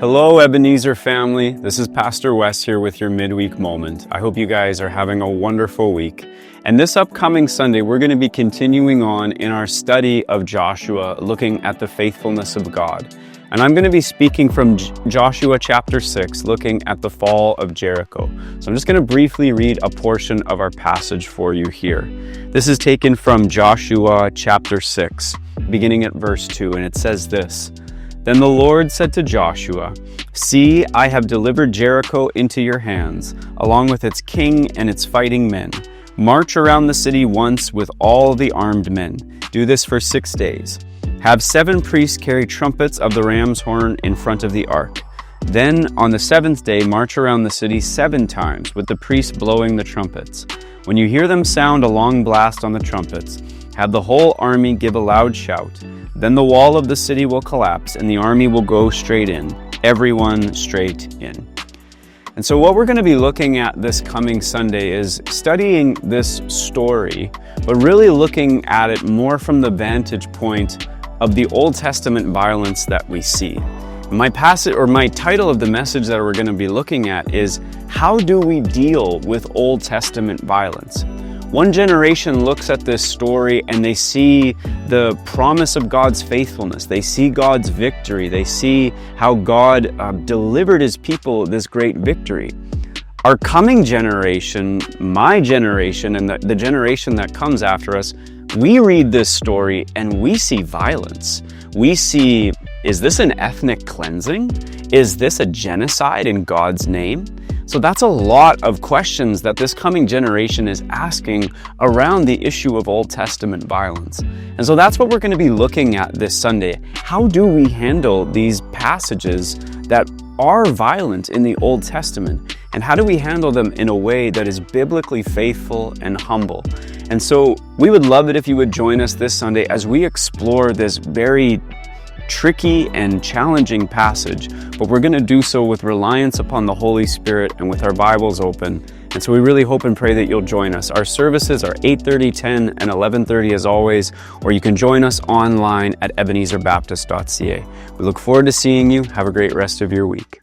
Hello, Ebenezer family. This is Pastor Wes here with your midweek moment. I hope you guys are having a wonderful week. And this upcoming Sunday, we're going to be continuing on in our study of Joshua, looking at the faithfulness of God. And I'm going to be speaking from Joshua chapter 6, looking at the fall of Jericho. So I'm just going to briefly read a portion of our passage for you here. This is taken from Joshua chapter 6, beginning at verse 2, and it says this: Then the Lord said to Joshua, "See, I have delivered Jericho into your hands, along with its king and its fighting men. March around the city once with all the armed men. Do this for 6 days. Have 7 priests carry trumpets of the ram's horn in front of the ark. Then on the 7th day, march around the city 7 times with the priests blowing the trumpets. When you hear them sound a long blast on the trumpets, have the whole army give a loud shout. Then the wall of the city will collapse and the army will go straight in, everyone straight in." And so what we're going to be looking at this coming Sunday is studying this story, but really looking at it more from the vantage point of the Old Testament violence that we see. My title of the message that we're going to be looking at is, how do we deal with Old Testament violence? One generation looks at this story and they see the promise of God's faithfulness. They see God's victory. They see how God delivered his people this great victory. Our coming generation, my generation, and the generation that comes after us, we read this story and we see violence. We see, is this an ethnic cleansing? Is this a genocide in God's name? So that's a lot of questions that this coming generation is asking around the issue of Old Testament violence. And so that's what we're going to be looking at this Sunday. How do we handle these passages that are violent in the Old Testament? And how do we handle them in a way that is biblically faithful and humble? And so we would love it if you would join us this Sunday as we explore this very tricky and challenging passage, but we're going to do so with reliance upon the Holy Spirit and with our Bibles open. And so we really hope and pray that you'll join us. Our services are 8:30, 10, and 11:30 as always, or you can join us online at ebenezerbaptist.ca. We look forward to seeing you. Have a great rest of your week.